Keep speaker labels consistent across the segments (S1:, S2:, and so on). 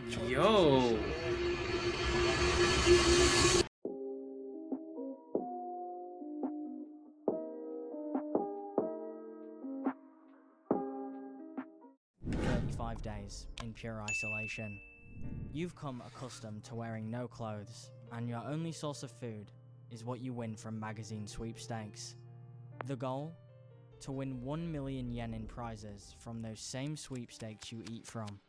S1: Yo.
S2: Days in pure isolation. You've come accustomed to wearing no clothes, and your only source of food is what you win from magazine sweepstakes. The goal? To win 1 million yen in prizes from those same sweepstakes you eat from.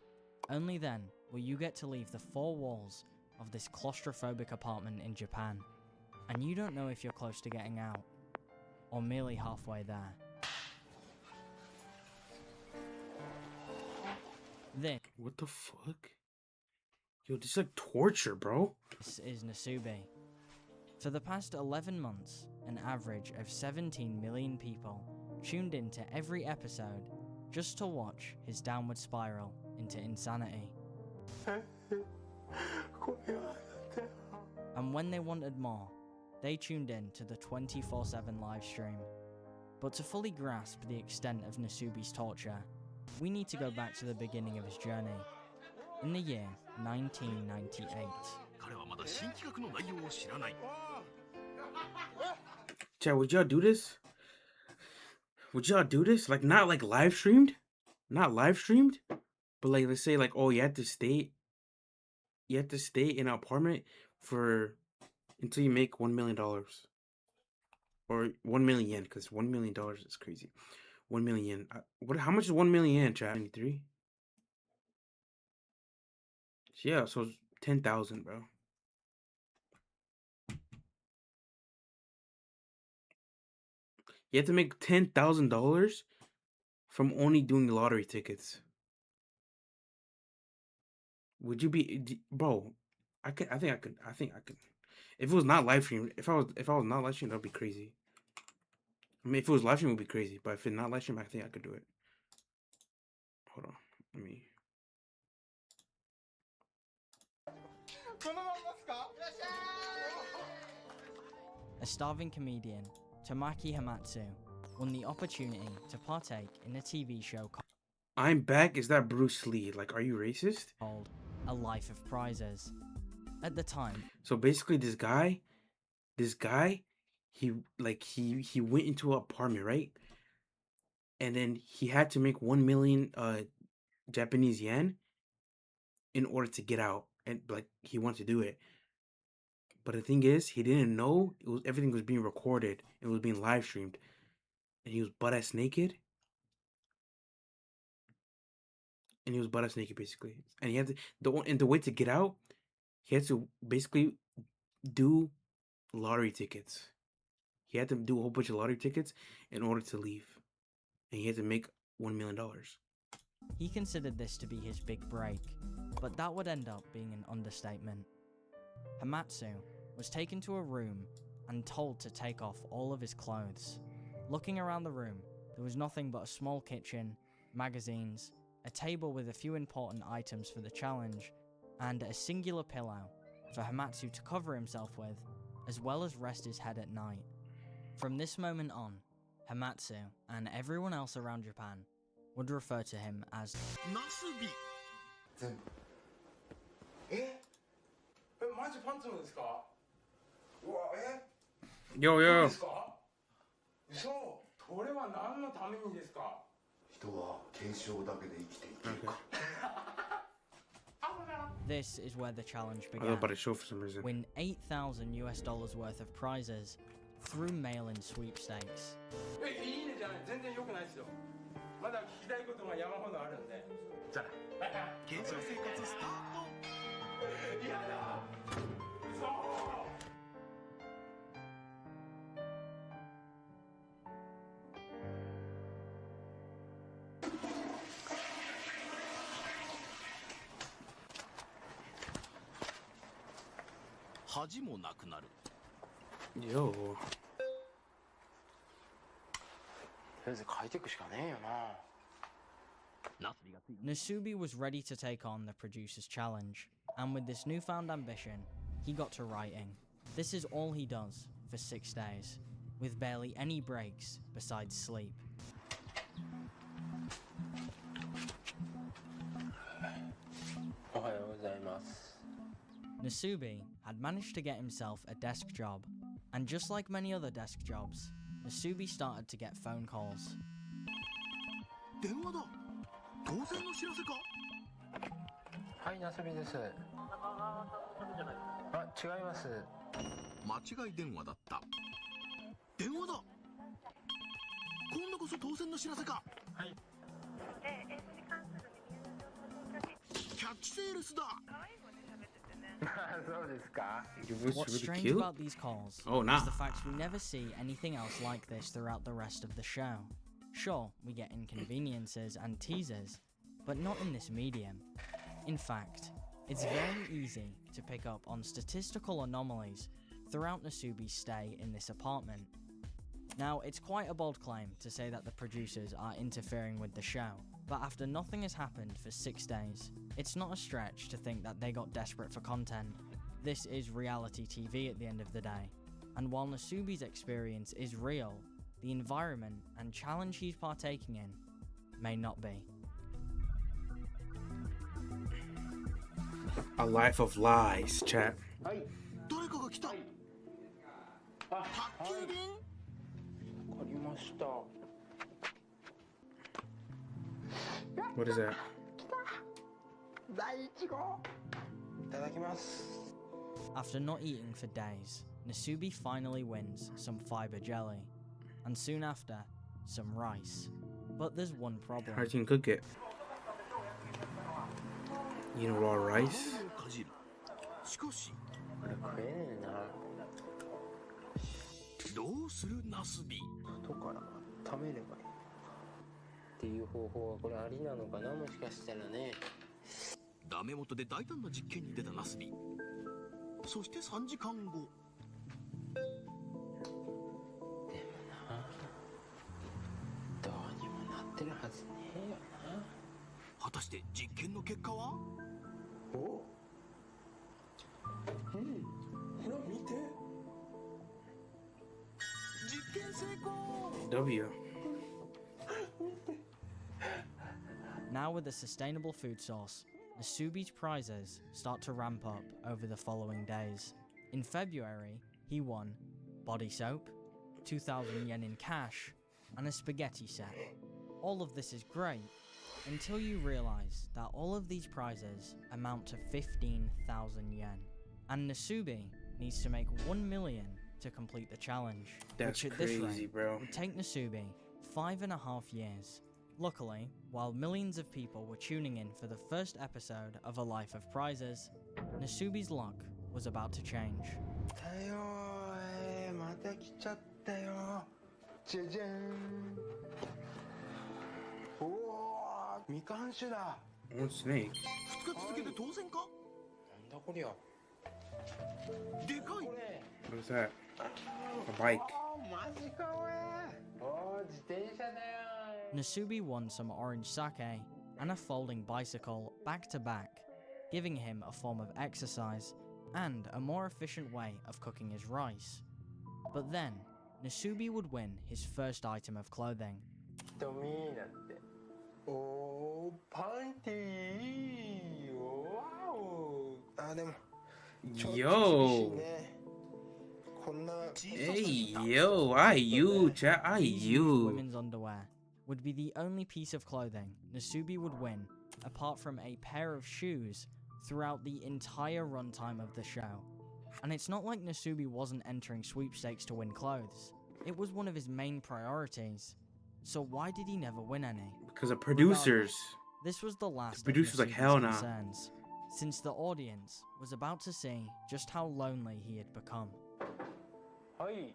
S2: Only then will you get to leave the four walls of this claustrophobic apartment in Japan, and you don't know if you're close to getting out, or merely halfway there.
S1: What the fuck? Yo, this is like torture, bro.
S2: This is Nasubi. For the past 11 months, an average of 17 million people tuned into every episode just to watch his downward spiral into insanity. And when they wanted more, they tuned in to the 24/7 live stream. But to fully grasp the extent of Nasubi's torture, we need to go back to the beginning of his journey, in the year 1998.
S1: Chad, would y'all do this? Would y'all do this? Like, not like live streamed? Not live streamed? But like, let's say like, oh, you have to stay in an apartment for until you make $1 million. Or 1 million yen, because $1 million is crazy. 1 million yen. How much is 1 million yen, chat? 93? Yeah, so it's 10,000, bro. You have to make $10,000 from only doing lottery tickets. Would you be, bro? I think I could. If it was not live streamed, if I was not live streamed, that'd be crazy. I mean, if it was live streamed, it would be crazy. But if it's not live streamed, I think I could do it. Hold on, let me.
S2: A starving comedian, Tamaki Hamatsu, won the opportunity to partake in a TV show
S1: I'm back. Is that Bruce Lee? Like, are you racist?
S2: called A Life of Prizes. At the time,
S1: so basically, this guy, he went into an apartment, right? And then he had to make 1 million Japanese yen in order to get out, and like he wanted to do it. But the thing is, he didn't know everything was being recorded. It was being live streamed, and he was butt ass naked. Basically, and he had to the way to get out, he had to basically do lottery tickets. He had to do a whole bunch of lottery tickets in order to leave, and he had to make $1 million.
S2: he considered this to be his big break, but that would end up being an understatement. Hamatsu was taken to a room and told to take off all of his clothes. Looking around the room, there was nothing but a small kitchen, magazines, a table with a few important items for the challenge, and a singular pillow for Hamatsu to cover himself with, as well as rest his head at night. From this moment on, Hamatsu and everyone else around Japan would refer to him as Nasubi.
S3: マジパンツのですかうわ
S1: Yo,
S3: そう
S1: yo.
S3: ですか嘘これは何のためにですか人は継承だけで生きていけるか
S2: This is where the challenge
S1: I was
S2: began.
S1: about to show for some reason.
S2: Win $8,000 worth of prizes through mail-in sweepstakes.
S3: いいねじゃない全然良くないですよまだ聞きたいことが山ほどあるんでじゃあ現状生活スタート嫌だ嘘
S1: Yo.
S3: とりあえず変えていくしかねえよな
S2: Nasubi was ready to take on the producer's challenge, and with this newfound ambition, he got to writing. This is all he does for 6 days, with barely any breaks besides sleep.
S3: おはようございます。
S2: Nasubi had managed to get himself a desk job, and just like many other desk jobs, Nasubi started to get phone calls.
S4: 電話だ。当選の知らせか。
S3: はい、なすびです。あ、違います。
S4: 間違い電話だった。電話だ。今度こそ当選の知らせか。
S3: はい。
S4: キャッチセールスだ。
S3: そうですか。
S1: Your voice
S2: What's
S1: is really
S2: strange
S1: cute.
S2: about these calls
S1: Oh,
S2: is
S1: nah.
S2: the fact we never see anything else like this throughout the rest of the show. Sure, we get inconveniences and teasers, but not in this medium. In fact, it's very easy to pick up on statistical anomalies throughout Nasubi's stay in this apartment. Now, it's quite a bold claim to say that the producers are interfering with the show, but after nothing has happened for 6 days, it's not a stretch to think that they got desperate for content. This is reality TV at the end of the day, and while Nasubi's experience is real, the environment and challenge he's partaking in may not be.
S1: A life of lies, chat.
S3: はい。
S4: 誰かが来た。
S3: あ、
S4: 宅急便。
S3: わかりました。
S1: What is that?
S3: 第1号。いただきます。
S2: After not eating for days, Nasubi finally wins some fiber jelly, and soon after, some rice. But there's one problem.
S1: How you can cook it? You know, raw rice?
S4: かじる。しかし、
S3: これ食えねえな。
S4: どうするナスビ。
S3: 後から食べればいい。っていう方法はこれありなのかな、もしかしたらね。
S4: ダメ元で大胆な実験に出たナスビ。そして3時間後。
S3: でもな、どうにもなってるはずねえよな。
S4: 果たして実験の結果は。
S3: お、ほら見て。
S4: 実験成功。
S1: W.
S2: Now with a sustainable food source, Nasubi's prizes start to ramp up over the following days. In February, he won body soap, 2,000 yen in cash, and a spaghetti set. All of this is great, until you realise that all of these prizes amount to 15,000 yen, and Nasubi needs to make 1 million to complete the challenge,
S1: That's
S2: which at this
S1: crazy,
S2: rate
S1: bro.
S2: would take Nasubi 5.5 years. Luckily, while millions of people were tuning in for the first episode of A Life of Prizes, Nasubi's luck was about to change.
S3: だよー、また来ちゃったよ。じゃじゃーん。おお、みかん酒だ。
S1: One snake.
S4: 2日続けて当選か。
S3: なんだこりゃ。
S4: でかい。
S3: これ。
S1: What is that? A bike.
S3: おー、マジかおい。おー、自転車だよ。
S2: Nasubi won some orange sake and a folding bicycle back to back, giving him a form of exercise and a more efficient way of cooking his rice. But then, Nasubi would win his first item of clothing.
S3: ドミーなんて。おー、パンティー。わお。あ、でも。ちょっと厳しい
S1: Yo.
S3: ね。こんな。
S1: Hey, yo. IU, chat. IU.
S2: Women's underwear would be the only piece of clothing Nasubi would win, apart from a pair of shoes, throughout the entire runtime of the show. And it's not like Nasubi wasn't entering sweepstakes to win clothes. It was one of his main priorities. So why did he never win any?
S1: Because of producers.
S2: This was the last
S1: The producer's
S2: of
S1: like,
S2: Nasubi's
S1: hell nah.
S2: concerns, since the audience was about to see just how lonely he had become.
S3: はい。はい。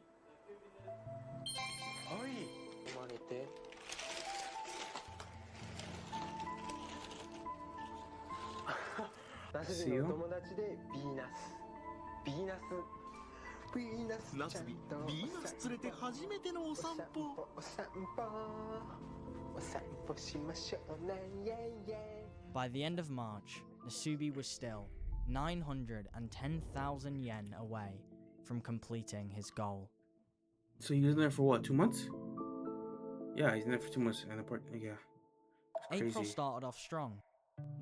S3: 生まれて。ナスビのお友達でビーナス。ビーナス。ビーナス。
S4: ナスビ、ビーナス連れて初めてのお散歩。
S3: お散歩。お散歩しましょうね。イェイイェイ。
S2: By the end of March, Nasubi was still 910,000 yen away from completing his goal.
S1: So he was in there for what, 2 months? Yeah, he's in there for 2 months. And the part, yeah. It's
S2: April
S1: crazy.
S2: started off strong,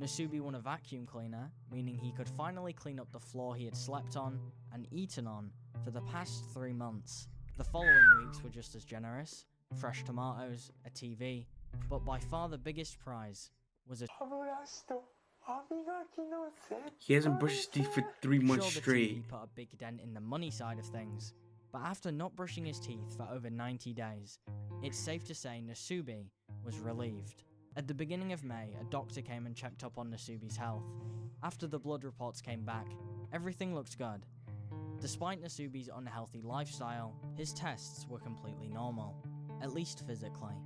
S2: Nasubi won a vacuum cleaner, meaning he could finally clean up the floor he had slept on and eaten on for the past 3 months. The following weeks were just as generous: fresh tomatoes, a TV, but by far the biggest prize was a...
S1: He hasn't brushed his teeth for 3 months
S2: Sure, the
S1: straight.
S2: TV put a big dent in the money side of things, but after not brushing his teeth for over 90 days, it's safe to say Nasubi was relieved. At the beginning of May, a doctor came and checked up on Nasubi's health. After the blood reports came back, everything looked good. Despite Nasubi's unhealthy lifestyle, his tests were completely normal, at least physically.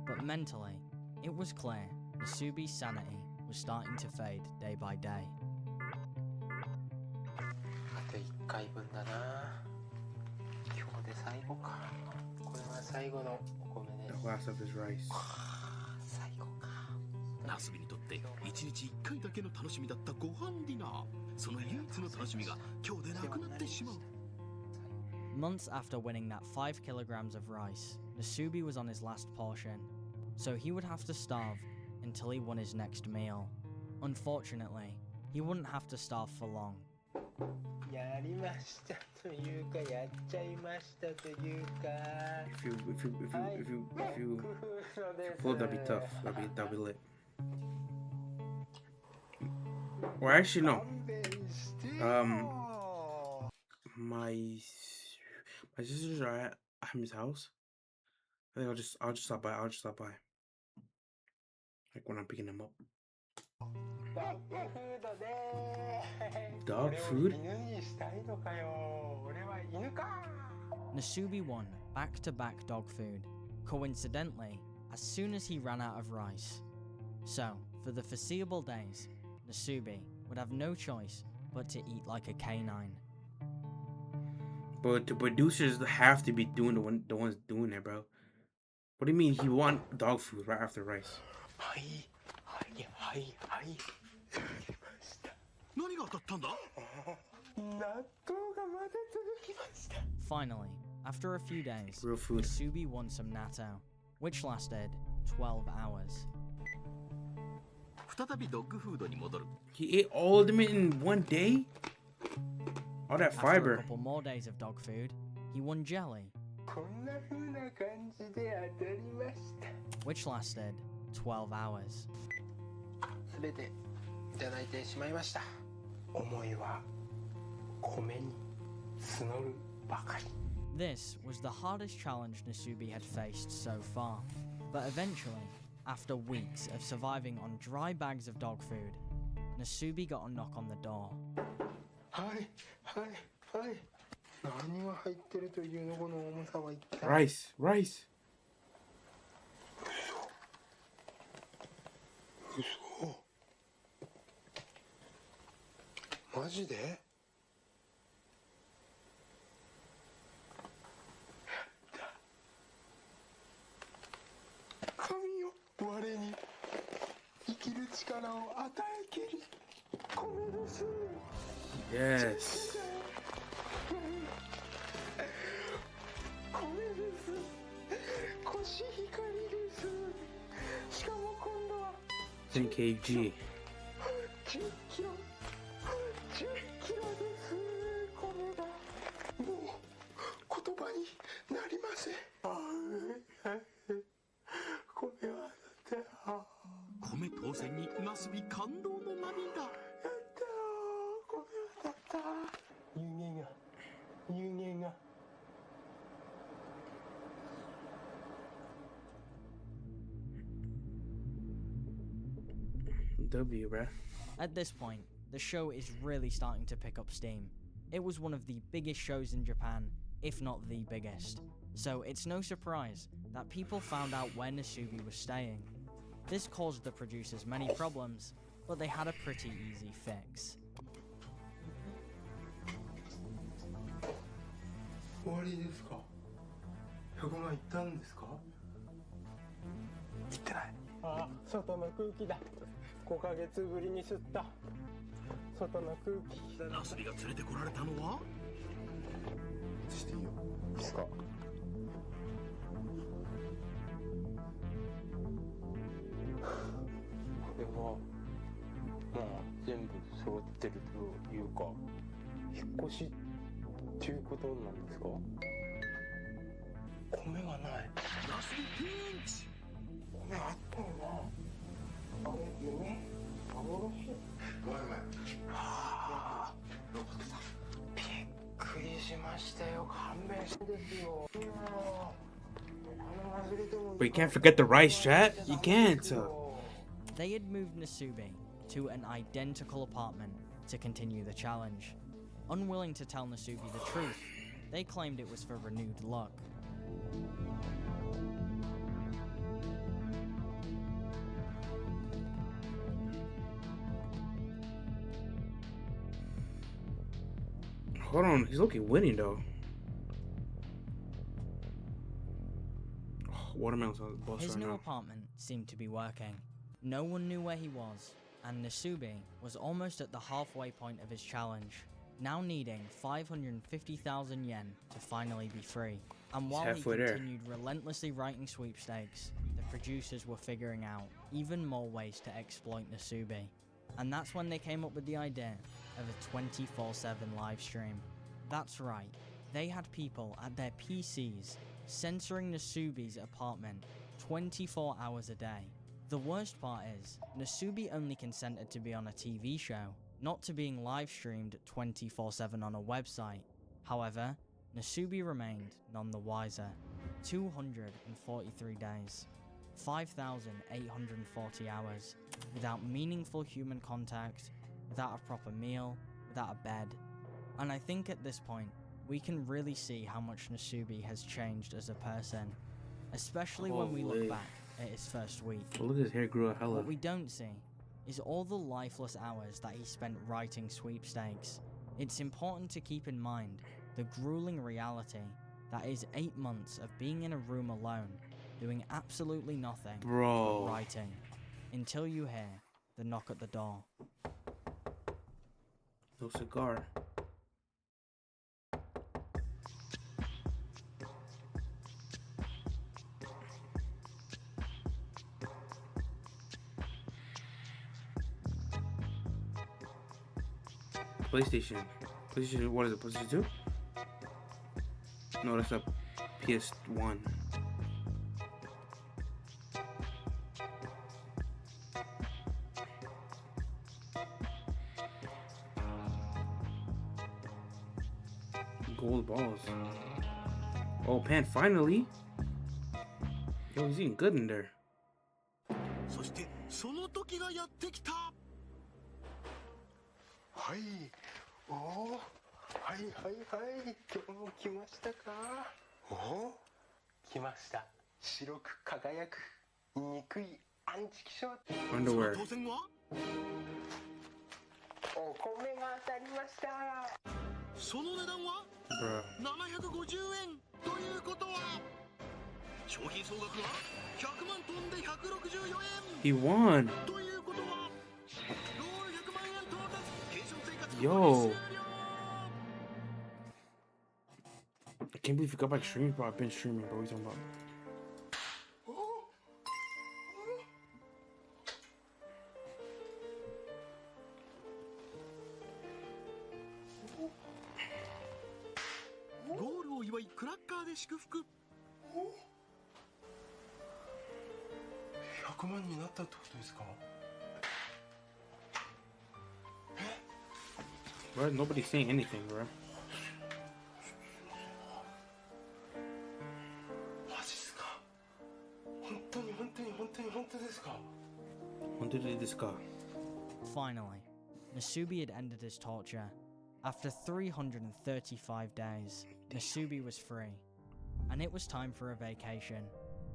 S2: But mentally, it was clear Nasubi's sanity was starting to fade day by day.
S3: あと1回分だな。今日で最後か。これは最後のお米で
S1: The
S3: す。
S1: last of his rice.
S3: 最後か。
S4: ナスビにとって1日1回だけの楽しみだったご飯ディナー、その唯一の楽しみが今日でなくなってしまう。
S2: Months after winning that 5 kilograms of rice, Nasubi was on his last portion, so he would have to starve until he won his next meal. Unfortunately, he wouldn't have to starve for long.
S3: やりましたというか、やっちゃいましたというか。
S1: If you pull, that'd be tough. That'd be lit. Or actually, no. My sisters are at his house. I think I'll just stop by. I'll just stop by. Like when I'm picking them up.
S3: ドッグフードで
S1: Dog food?
S3: 犬にしたいのかよ。俺は犬か。
S2: Nasubi won back-to-back dog food, coincidentally, as soon as he ran out of rice. So, for the foreseeable days, Nasubi would have no choice but to eat like a canine.
S1: But the producers have to be doing the ones doing it, bro. What do you mean he want dog food right after rice?
S3: はいはいはいはい。
S4: 何が当たったんだ？
S3: 納豆がまだ続きました。
S2: Finally, after a few days,
S1: Real food.
S2: Nasubi won some natto, which lasted 12 hours.
S4: 再びドッグフードに戻る。
S1: He ate all of them in one day? All that
S2: After a
S1: fiber.
S2: couple more days of dog food, he won jelly,
S3: こんな風な感じで当たりました。
S2: which lasted 12 hours.
S3: すべていただいてしまいました。思いは米に募るばかり。
S2: This was the hardest challenge Nasubi had faced so far, but eventually, after weeks of surviving on dry bags of dog food, Nasubi got a knock on the door.
S3: はいはいはい。何が入ってるというのこの重さは一体。
S1: Rice. Rice.
S3: 嘘。マジで？やった。神よ、我に生きる力を与えきり。米です。
S1: Yes.
S3: 米です。コシヒカリです。しかも今度は
S1: 10 kg.
S3: 10キロ。10キロです。米がもう言葉になりません。米はだって
S4: 米当選にナスビ感動の涙。
S3: やったー。米はだった。人間が。
S1: W, bruh.
S2: At this point, the show is really starting to pick up steam. It was one of the biggest shows in Japan, if not the biggest. So it's no surprise that people found out where Nasubi was staying. This caused the producers many problems, but they had a pretty easy fix.
S3: 終わりですか100万いったんですかいってない。ああ、外の空気だ。5ヶ月ぶりに吸った外の空気。
S4: ナスビが連れてこられたのは？
S3: していいよ。いいですか。これは全部揃ってるというか、引っ越しっていうことなんですか？米がない。
S4: ラスボピンチ。
S3: 米あったよな。あれ夢？幻？ごめんごめん。はあ。びっくりしましたよ。勘弁してですよ。
S1: But you can't forget the rice, chat. You can't.
S2: They had moved Nasubi to an identical apartment to continue the challenge. Unwilling to tell Nasubi the truth, they claimed it was for renewed luck.
S1: Hold on, he's looking winning though. Oh, watermelon's on the bus
S2: His
S1: right
S2: new
S1: now.
S2: apartment seemed to be working. No one knew where he was, and Nasubi was almost at the halfway point of his challenge, now needing 550,000 yen to finally be free. And while he
S1: halfway there.
S2: continued relentlessly writing sweepstakes, the producers were figuring out even more ways to exploit Nasubi. And that's when they came up with the idea of a 24/7 live stream. That's right, they had people at their PCs censoring Nasubi's apartment 24 hours a day. The worst part is, Nasubi only consented to be on a TV show, not to being live streamed 24/7 on a website. However, Nasubi remained none the wiser. 243 days, 5,840 hours, without meaningful human contact, without a proper meal, without a bed. And I think at this point, we can really see how much Nasubi has changed as a person, especially when we
S1: Holy.
S2: look back at his first week.
S1: Oh, look, his hair grew a hella.
S2: What we don't see is all the lifeless hours that he spent writing sweepstakes. It's important to keep in mind the grueling reality that is 8 months of being in a room alone, doing absolutely nothing
S1: Bro.
S2: but writing, until you hear the knock at the door.
S1: No cigar. PlayStation. PlayStation, what is it? PlayStation 2? No, that's a PS1. Gold balls. Oh, Pan, finally. Yo, he's eating good in there.
S4: そしてその時がやってきた。
S3: はい。おお。はいはいはい。今日も来ましたか。おお。来ました。白く輝く憎いアンチ気象。
S1: Underwear.
S4: 当選は
S3: お米が当たりました。
S4: その値段は
S1: Bruh.
S4: 750円ということは商品総額は100万飛んで164円
S1: He won.
S4: ということはゴール100万円到達継承生活
S1: Yo. I can't believe you got back streaming, bro. I've been streaming, bro. What are you talking about?
S4: ゴールを祝いクラッカーで祝福
S3: 100万になったってことですか。
S1: Bro, nobody's saying anything, bro.
S3: マジっすか。本当に本当に本当に本当ですか。
S1: When did this go?
S2: Finally, Nasubi had ended his torture. After 335 days, Nasubi was free, and it was time for a vacation.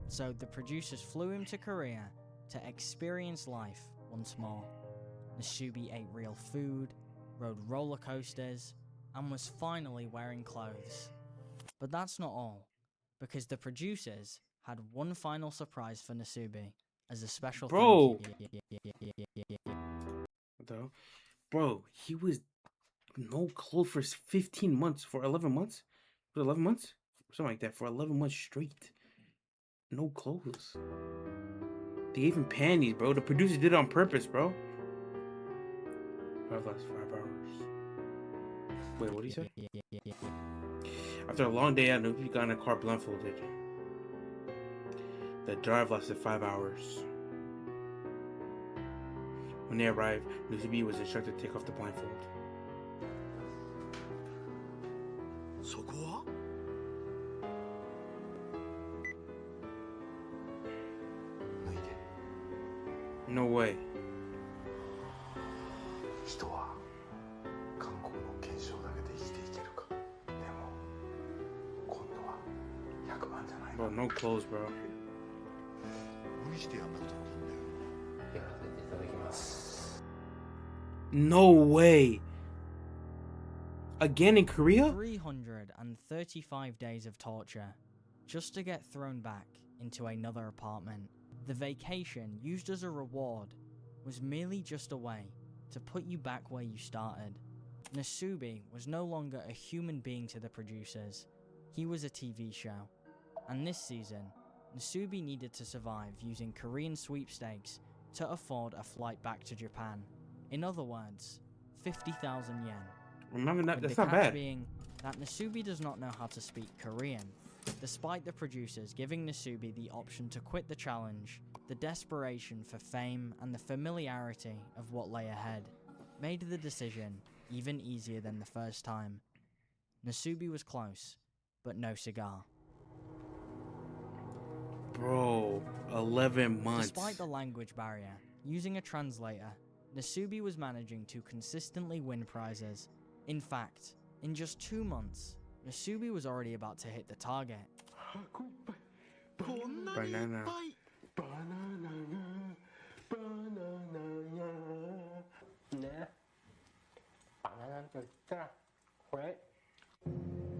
S2: So the producers flew him to Korea to experience life once more. Nasubi ate real food, rode roller coasters, and was finally wearing clothes. But that's not all, because the producers had one final surprise for Nasubi as a special
S1: Bro.
S2: thank you.
S1: What the hell? Bro, he was no clothes for 15 months, for 11 months? For 11 months? Something like that, for 11 months straight. No clothes. They gave him panties, bro. The producer did it on purpose, bro. Drive lasts 5 hours. Wait, what did he say?
S2: Yeah.
S1: After a long day out, Newbie got in a car blindfolded. The drive lasted 5 hours. When they arrived, Newbie was instructed to take off the blindfold.
S4: そこは
S1: No way.
S3: 人は観光の検証だけで生きていけるか。でも今度は100万じゃない
S1: Bro, no clothes, bro.
S4: 無理してやんなくてもいいんだよ。
S3: やらせていただきます。
S1: No way. Again in Korea?
S2: 335 days of torture, just to get thrown back into another apartment. The vacation, used as a reward, was merely just a way to put you back where you started. Nasubi was no longer a human being to the producers. He was a TV show. And this season, Nasubi needed to survive using Korean sweepstakes to afford a flight back to Japan. In other words, 50,000 yen.
S1: Remember that?
S2: With
S1: That's
S2: the
S1: not
S2: catch
S1: bad.
S2: being that Nasubi does not know how to speak Korean. Despite the producers giving Nasubi the option to quit the challenge, the desperation for fame and the familiarity of what lay ahead made the decision even easier than the first time. Nasubi was close, but no cigar.
S1: Bro, 11 months.
S2: Despite the language barrier, using a translator, Nasubi was managing to consistently win prizes. In fact, in just 2 months, Nasubi was already about to hit the target.
S3: 箱いっぱい。
S4: こんなにいっぱい。
S3: バナナがね。バナナと言ったらこれ。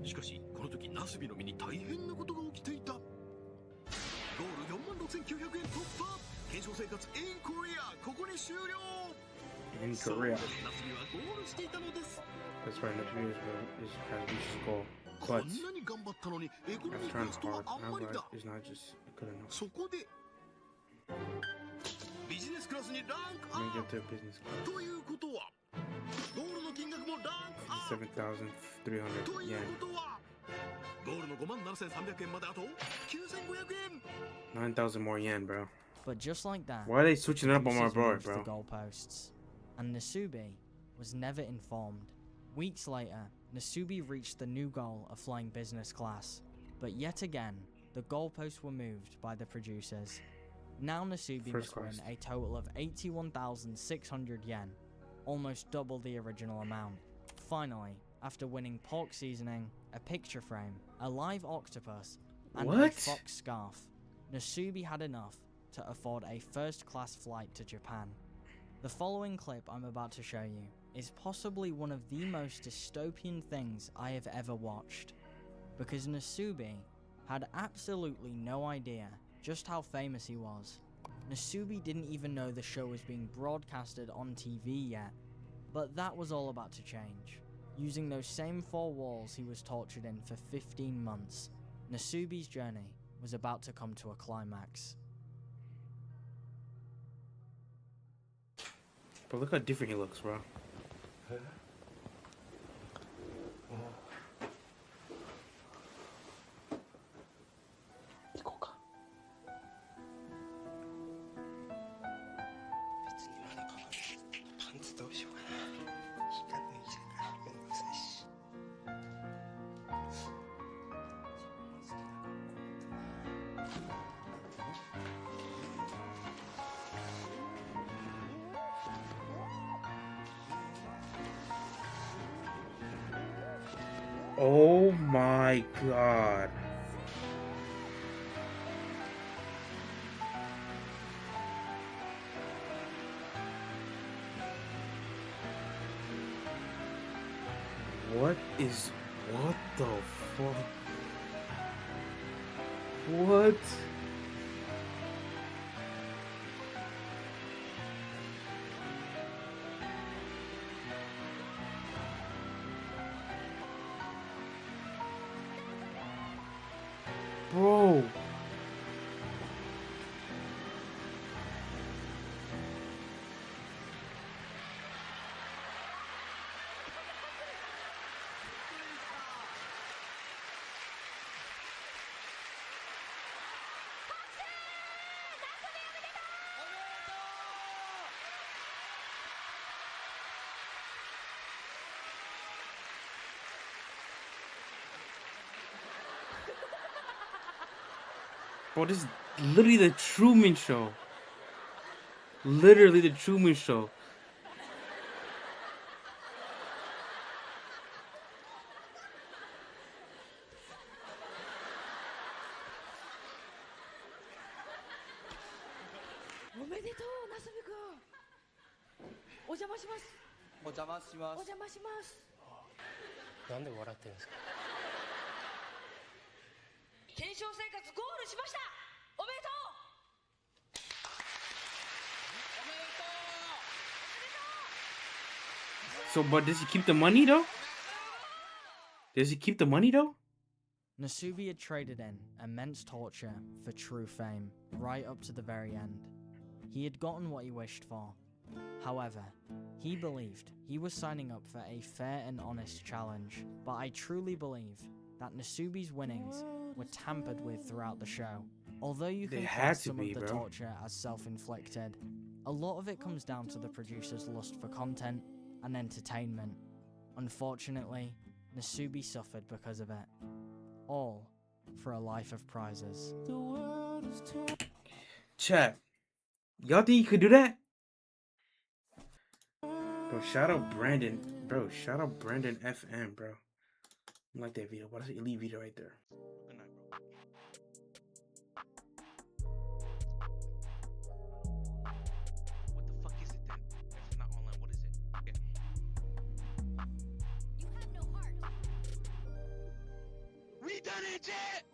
S4: しかしこの時ナスビの身に大変なことが起きていた。ゴール46,900円突破。検証生活 in Korea ここに終了。
S1: In
S4: そう
S1: Korea.
S4: ナスビはゴールしていたのです。
S1: That's right, Nasubi has reached his goal.
S4: こん
S1: But
S4: なに頑張ったのにエコノミ
S1: I've
S4: ークラ
S1: turned
S4: スとは
S1: hard.
S4: あんまり
S1: Now
S4: だ。
S1: that is not just good enough.
S4: そこでビジネスクラスにランク
S1: Let me
S4: アッ
S1: get to business
S4: プということはゴールの金額もランクアップ
S1: class.
S4: とい
S1: 57,300 yen.
S4: うことはゴールの57,300円まであと9,500円
S1: 9,000 more yen, bro.
S2: But just like that,
S1: Why are they switching it up on my
S2: producers
S1: board,
S2: moved
S1: bro?
S2: the goalposts, and Nasubi was never informed. Weeks later, Nasubi reached the new goal of flying business class, but yet again, the goalposts were moved by the producers. Now Nasubi
S1: First
S2: must win
S1: class.
S2: a total of 81,600 yen, almost double the original amount. Finally, after winning pork seasoning, a picture frame, a live octopus, and a
S1: What?
S2: fox scarf, Nasubi had enough to afford a first-class flight to Japan. The following clip I'm about to show you is possibly one of the most dystopian things I have ever watched, because Nasubi had absolutely no idea just how famous he was. Nasubi didn't even know the show was being broadcasted on TV yet, but that was all about to change. Using those same 4 walls he was tortured in for 15 months, Nasubi's journey was about to come to a climax.
S1: But look how different he looks, bro.
S3: 行こうか。別にまだパンツどうしようかな。引っか抜いちゃうからめんどくさいし。
S1: Oh my god. What the fuck? What? Bro. Bro, this is literally the Truman Show. Literally the Truman Show. So, but does he keep the money though? Does he keep the money though?
S2: Nasubi had traded in immense torture for true fame, right up to the very end. He had gotten what he wished for. However, he believed he was signing up for a fair and honest challenge, but I truly believe that Nasubi's winnings were tampered with throughout the show. Although you
S1: They
S2: can
S1: had
S2: class
S1: to
S2: some
S1: be,
S2: of the
S1: bro.
S2: torture as self-inflicted, a lot of it comes down to the producer's lust for content and entertainment. Unfortunately, Nasubi suffered because of it. All for a life of prizes.
S1: Chat, y'all think you could do that? Bro, shout out Brandon. Bro, shout out Brandon FM, bro. I like that video. What is an elite video right there? Good night, bro.
S5: What the fuck is it then? If it's not online, what is it? Okay.
S6: You have no heart.
S5: We done it, Jet!